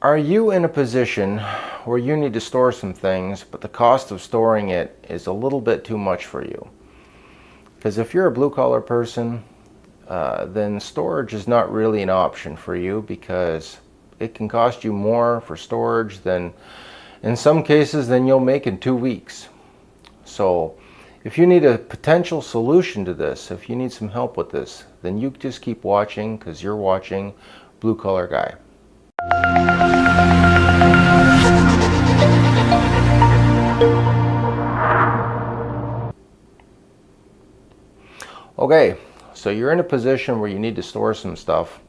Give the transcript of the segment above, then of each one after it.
Are you in a position where you need to store some things, but the cost of storing it is a little bit too much for you? Because if you're a blue collar person, then storage is not really an option for you, because it can cost you more for storage than, in some cases, than you'll make in 2 weeks. So if you need a potential solution to this, if you need some help with this, then you just keep watching, because you're watching Blue Collar Guy. Okay, so you're in a position where you need to store some stuff,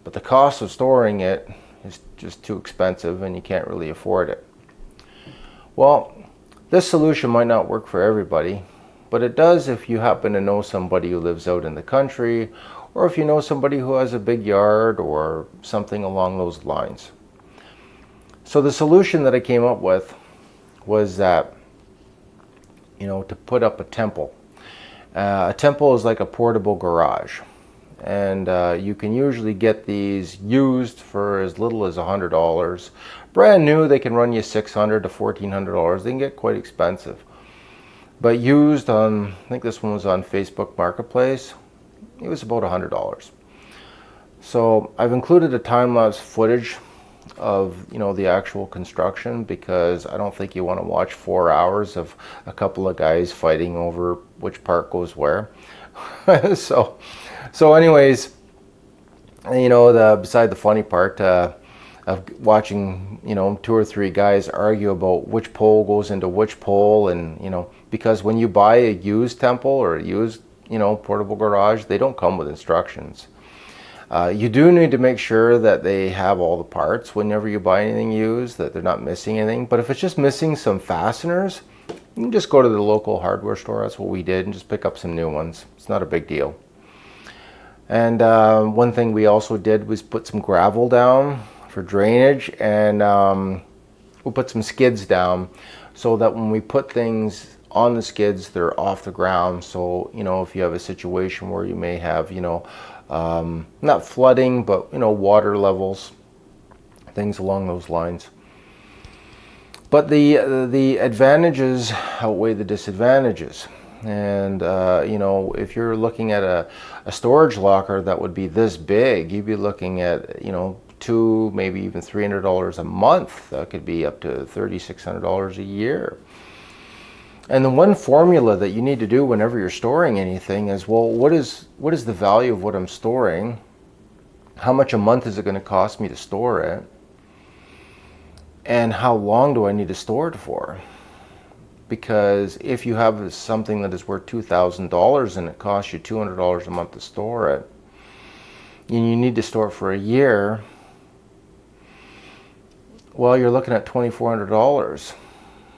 but the cost of storing it is just too expensive and you can't really afford it. Well, this solution might not work for everybody, but it does if you happen to know somebody who lives out in the country, or if you know somebody who has a big yard or something along those lines. So the solution that I came up with was that, to put up a temple. A temple is like a portable garage, and you can usually get these used for as little as $100. Brand new, they can run you $600 to $1,400. They can get quite expensive. But used on, I think this one was on Facebook Marketplace, it was about $100. So I've included a time-lapse footage of the actual construction, because I don't think you want to watch 4 hours of a couple of guys fighting over which part goes where. so anyways, beside the funny part of watching 2 or 3 guys argue about which pole goes into which pole, and because when you buy a used temple or a used portable garage, they don't come with instructions. You do need to make sure that they have all the parts whenever you buy anything used, that they're not missing anything. But if it's just missing some fasteners, you can just go to the local hardware store. That's what we did, and just pick up some new ones. It's not a big deal. And one thing we also did was put some gravel down for drainage, and we'll put some skids down so that when we put things on the skids, they're off the ground. So if you have a situation where you may have not flooding, but water levels, things along those lines. But the advantages outweigh the disadvantages. And if you're looking at a storage locker that would be this big, you'd be looking at $200, maybe even $300 a month. That could be up to $3,600 a year. And the one formula that you need to do whenever you're storing anything is, well, what is the value of what I'm storing? How much a month is it going to cost me to store it? And how long do I need to store it for? Because if you have something that is worth $2,000 and it costs you $200 a month to store it, and you need to store it for a year, well, you're looking at $2,400.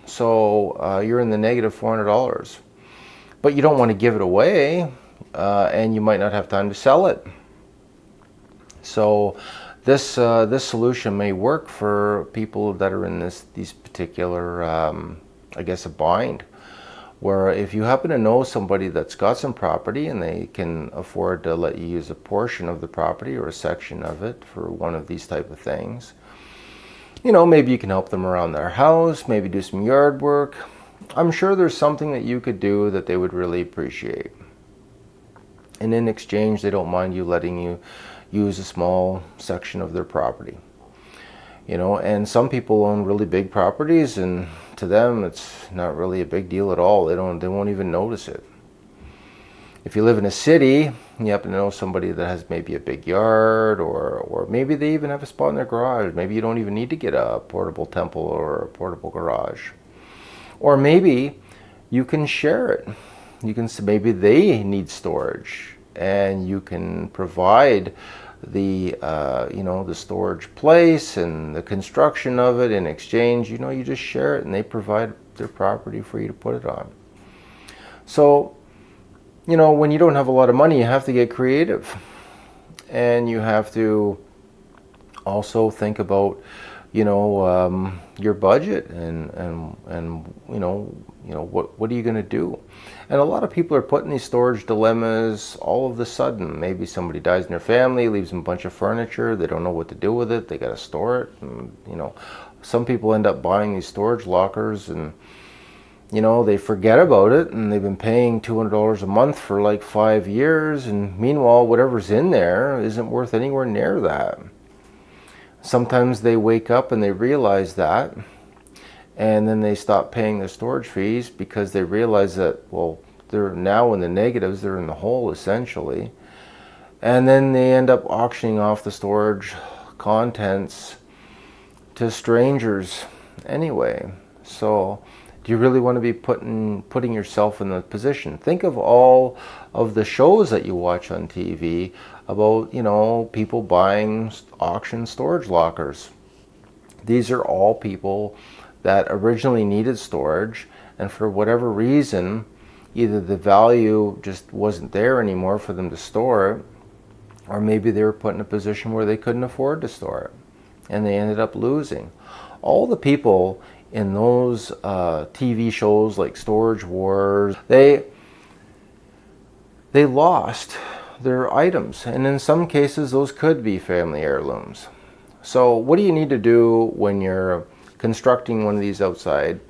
So you're in the negative $400. But you don't want to give it away, and you might not have time to sell it. So this solution may work for people that are in these particular, a bind. Where if you happen to know somebody that's got some property and they can afford to let you use a portion of the property or a section of it for one of these type of things, maybe you can help them around their house, maybe do some yard work. I'm sure there's something that you could do that they would really appreciate. And in exchange, they don't mind you letting you use a small section of their property. And some people own really big properties, and to them, it's not really a big deal at all. They won't even notice it. If you live in a city, you happen to know somebody that has maybe a big yard, or maybe they even have a spot in their garage. Maybe you don't even need to get a portable temple or a portable garage. Or maybe you can share it. Maybe they need storage, and you can provide the the storage place and the construction of it. In exchange, you just share it, and they provide their property for you to put it on. So when you don't have a lot of money, you have to get creative, and you have to also think about your budget, and what are you going to do? And a lot of people are put in these storage dilemmas all of the sudden. Maybe somebody dies in their family, leaves them a bunch of furniture, they don't know what to do with it, they got to store it. And, some people end up buying these storage lockers, and they forget about it, and they've been paying $200 a month for like 5 years, and meanwhile whatever's in there isn't worth anywhere near that. Sometimes they wake up and they realize that, and then they stop paying their storage fees because they realize that, well, they're now in the negatives, they're in the hole essentially. And then they end up auctioning off the storage contents to strangers anyway. So do you really want to be putting yourself in the position? Think of all of the shows that you watch on TV about, people buying auction storage lockers. These are all people that originally needed storage, and for whatever reason, either the value just wasn't there anymore for them to store it, or maybe they were put in a position where they couldn't afford to store it, and they ended up losing. All the people in those TV shows like Storage Wars, they lost their items, and in some cases those could be family heirlooms. So what do you need to do when you're constructing one of these outside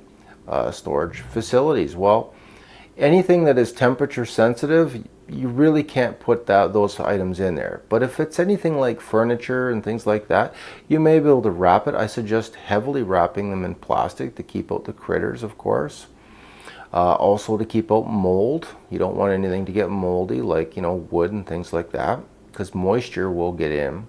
storage facilities? Well, anything that is temperature sensitive, you really can't put those items in there. But if it's anything like furniture and things like that, you may be able to wrap it. I suggest heavily wrapping them in plastic to keep out the critters, of course. Also to keep out mold. You don't want anything to get moldy, like wood and things like that, because moisture will get in.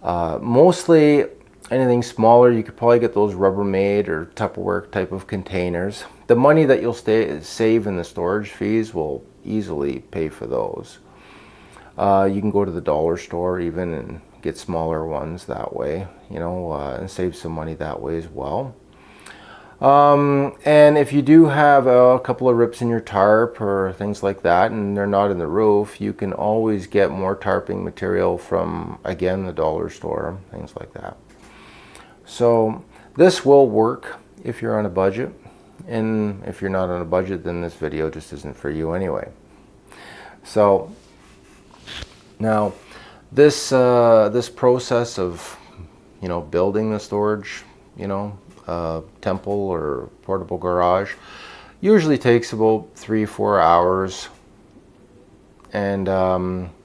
Mostly anything smaller, you could probably get those Rubbermaid or Tupperware type of containers. The money that you'll save in the storage fees will easily pay for those. You can go to the dollar store even and get smaller ones that way, and save some money that way as well. And if you do have a couple of rips in your tarp or things like that, and they're not in the roof, you can always get more tarping material from, again, the dollar store, things like that. So this will work if you're on a budget, and if you're not on a budget, then this video just isn't for you anyway. So now this process of building the storage temple or portable garage usually takes about 3-4 hours, and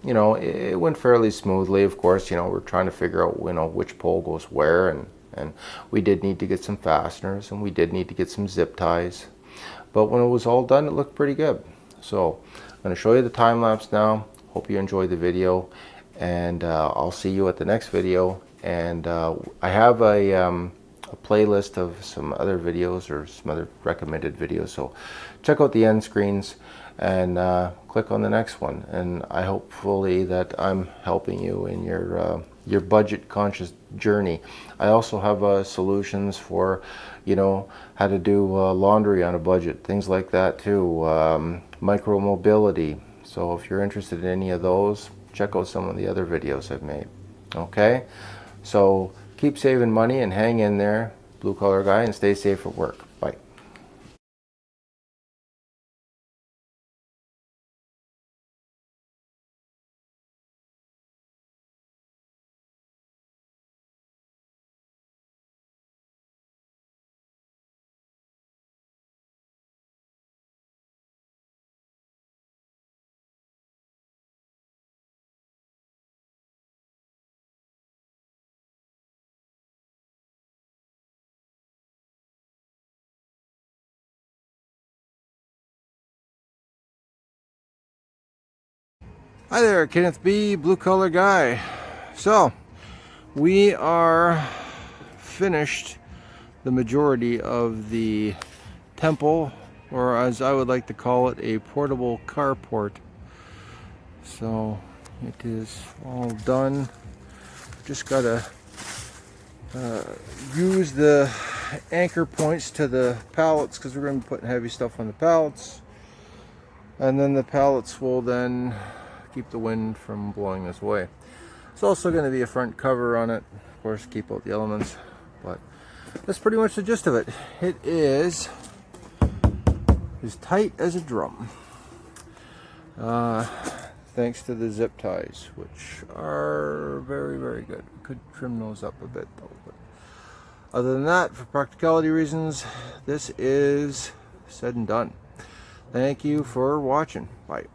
it went fairly smoothly. Of course, we're trying to figure out which pole goes where, and we did need to get some fasteners, and we did need to get some zip ties, but when it was all done, it looked pretty good. So I'm going to show you the time lapse now. Hope you enjoyed the video, and I'll see you at the next video. And I have a playlist of some other videos or some other recommended videos, so check out the end screens and click on the next one. And I hopefully that I'm helping you in your budget conscious journey. I also have solutions for how to do laundry on a budget, things like that too, micro mobility. So if you're interested in any of those, check out some of the other videos I've made. Okay, so keep saving money and hang in there, blue collar guy, and stay safe at work. Bye. Hi there, Kenneth B, blue collar guy. So we are finished the majority of the temple, or as I would like to call it, a portable carport. So it is all done. Just gotta use the anchor points to the pallets, because we're going to be putting heavy stuff on the pallets, and then the pallets will then keep the wind from blowing this way. There's also going to be a front cover on it, of course, keep out the elements, but that's pretty much the gist of it. It is as tight as a drum, thanks to the zip ties, which are very, very good. Could trim those up a bit though, but other than that, for practicality reasons, this is said and done. Thank you for watching. Bye.